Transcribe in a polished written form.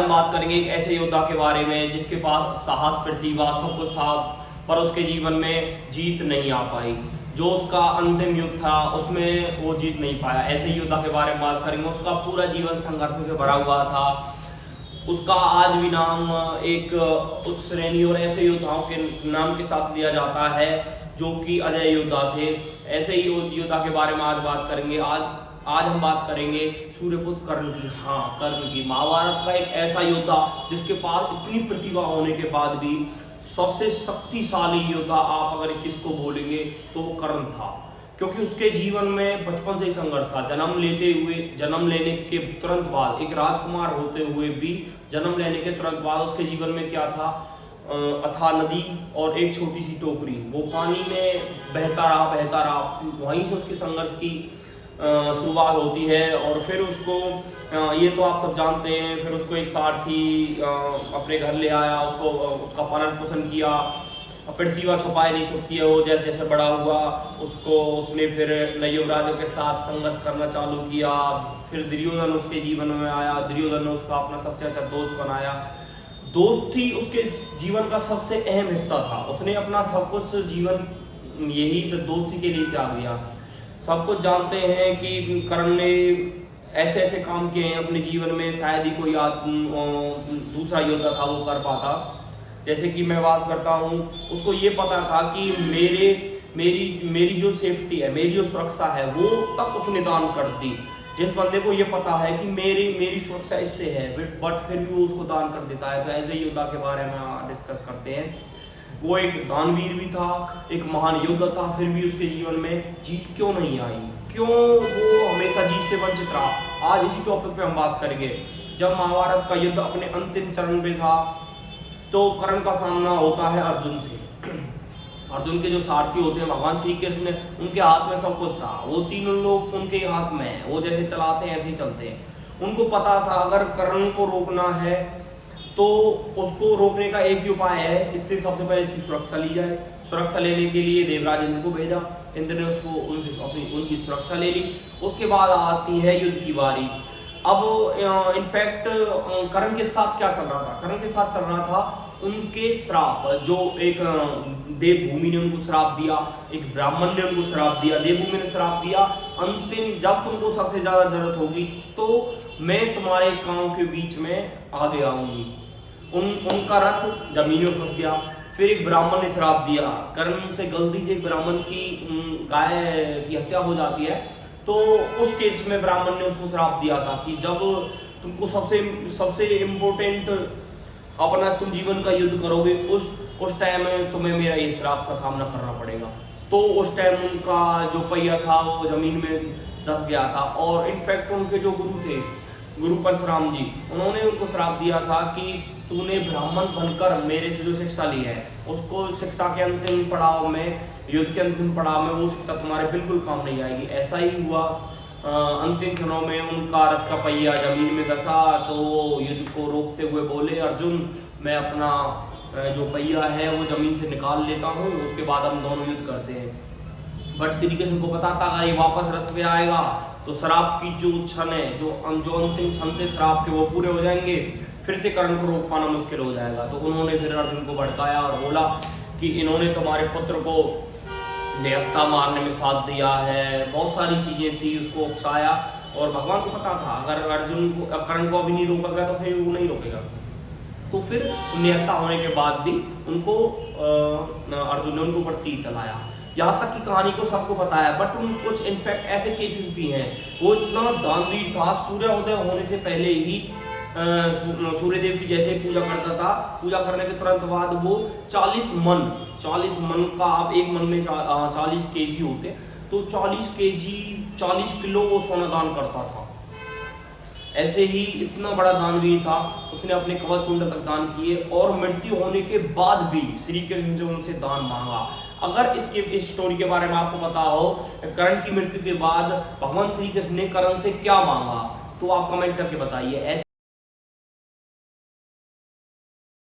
हम बात करेंगे एक ऐसे योद्धा के बारे में जिसके पास साहस, प्रतिभा सब कुछ था, पर उसके जीवन में जीत नहीं आ पाई। जो उसका अंतिम युद्ध था उसमें वो जीत नहीं पाया। ऐसे योद्धा के बारे में बात करेंगे। उसका पूरा जीवन संघर्षों से भरा हुआ था। उसका आज भी नाम एक उच्च श्रेणी और ऐसे योद्धाओं के नाम के साथ लिया जाता है जो कि अजय योद्धा थे। ऐसे ही योद्धा के बारे में आज बात करेंगे। आज हम बात करेंगे सूर्यपुत्र कर्ण की। हाँ, कर्ण की। महाभारत का एक ऐसा योद्धा जिसके पास इतनी प्रतिभा होने के बाद भी सबसे शक्तिशाली योद्धा आप अगर किसको बोलेंगे तो वो कर्ण था, क्योंकि उसके जीवन में बचपन से ही संघर्ष था। जन्म लेने के तुरंत बाद, एक राजकुमार होते हुए भी जन्म लेने के तुरंत बाद उसके जीवन में क्या था, अथाह नदी और एक छोटी सी टोकरी। वो पानी में बहता रहा। वहीं से उसके संघर्ष की शुरुआत होती है। और फिर उसको ये तो आप सब जानते हैं, फिर उसको एक सारथी अपने घर ले आया, उसका पालन पोषण किया। प्रतिभा छुपाए नहीं छुपती है। वो जैसे जैसे बड़ा हुआ उसने फिर नए युवराजों के साथ संघर्ष करना चालू किया। फिर दुर्योधन उसके जीवन में आया। दुर्योधन ने उसका अपना सबसे अच्छा दोस्त बनाया। दोस्ती उसके जीवन का सबसे अहम हिस्सा था। उसने अपना सब कुछ जीवन यही दोस्ती के लिए त्याग दिया। सब कुछ जानते हैं कि कर्ण ने ऐसे ऐसे काम किए हैं अपने जीवन में, शायद ही कोई दूसरा योद्धा था वो कर पाता। जैसे कि मैं बात करता हूँ, उसको ये पता था कि मेरी जो सेफ्टी है, मेरी जो सुरक्षा है, वो तक उसने दान कर दी। जिस बंदे को ये पता है कि मेरी सुरक्षा इससे है, बट फिर भी वो उसको दान कर देता है। तो ऐसे ही योद्धा के बारे में डिस्कस करते हैं। वो एक दानवीर भी था, एक महान योद्धा था, फिर भी उसके जीवन में जीत क्यों नहीं आई, क्यों वो हमेशा जीत से वंचित रहा। आज इसी टॉपिक पे हम बात करेंगे। जब महाभारत का युद्ध अपने अंतिम चरण पे था तो कर्ण का सामना होता है अर्जुन से। अर्जुन के जो सारथी होते हैं भगवान श्री कृष्ण, उनके हाथ में सब कुछ था। वो तीनों लोग उनके हाथ में है, वो जैसे चलाते हैं ऐसे ही चलते हैं। उनको पता था अगर कर्ण को रोकना है तो उसको रोकने का एक ही उपाय है, इससे सबसे पहले इसकी सुरक्षा ली जाए। सुरक्षा लेने के लिए देवराज इंद्र को भेजा। इंद्र ने उसको उनकी सुरक्षा ले ली। उसके बाद आती है युद्ध की बारी। अब इनफैक्ट कर्ण के साथ क्या चल रहा था? कर्ण के साथ चल रहा था उनके श्राप। जो एक देवभूमि ने उनको श्राप दिया, एक ब्राह्मण ने उनको श्राप दिया। देवभूमि ने श्राप दिया, अंतिम जब तुमको सबसे ज्यादा जरूरत होगी तो मैं तुम्हारे गांव के बीच में आगे आऊंगी। उनका रथ जमीन में फंस गया। फिर एक ब्राह्मण ने श्राप दिया। कर्ण से गलती से एक ब्राह्मण की गाय की हत्या हो जाती है, तो उस केस में ब्राह्मण ने उसको श्राप दिया था कि जब तुमको सबसे इम्पोर्टेंट अपना तुम जीवन का युद्ध करोगे, उस टाइम तुम्हें मेरा ये श्राप का सामना करना पड़ेगा। तो उस टाइम उनका जो पहिया था वो जमीन में धंस गया था। और इनफैक्ट उनके जो गुरु थे, गुरु परशुराम जी, उन्होंने उनको श्राप दिया था कि तूने ब्राह्मण बनकर मेरे से जो शिक्षा ली है, उसको शिक्षा के अंतिम पड़ाव में, युद्ध के अंतिम पड़ाव में वो शिक्षा तुम्हारे बिल्कुल काम नहीं आएगी। ऐसा ही हुआ। अंतिम क्षणों में उनका रथ का पहिया जमीन में धंसा तो वो युद्ध को रोकते हुए बोले, अर्जुन मैं अपना जो पहिया है वो जमीन से निकाल लेता हूँ, उसके बाद हम दोनों युद्ध करते हैं। बट श्री कृष्ण को पता था अगर ये वापस रथ पे आएगा तो श्राप की जो क्षण है, जो अंतिम क्षण थे श्राप के, वो पूरे हो जाएंगे। फिर से कर्ण को रोक पाना मुश्किल हो जाएगा। तो उन्होंने फिर अर्जुन को भड़काया और बोला कि इन्होंने तुम्हारे पुत्र को निहत्था मारने में साथ दिया है, बहुत सारी चीजें थी, उसको उकसाया। और भगवान को पता था अगर कर्ण को अभी नहीं रोका गया तो फिर वो नहीं रोकेगा। तो फिर निहत्था होने के बाद भी उनको अर्जुन ने उनको ऊपर तीर चलाया। यहाँ तक की कहानी को सबको पता है। बट उन कुछ इनफैक्ट ऐसे केसेस भी हैं। वो इतना दानवीर था, सूर्योदय होने से पहले ही सूर्यदेव की जैसे पूजा करता था। पूजा करने के तुरंत बाद वो 40 मन का, आप एक मन में 40 केजी होते, तो 40 किलो वो सोना दान करता था। ऐसे ही इतना बड़ा दानवीर था। उसने अपने कवच कुंडल तक दान किए और मृत्यु होने के बाद भी श्री कृष्ण ने उनसे दान मांगा। अगर इस स्टोरी के बारे में आपको पता हो, कर्ण की मृत्यु के बाद भगवान श्री कृष्ण ने कर्ण से क्या मांगा, तो आप कमेंट करके बताइए।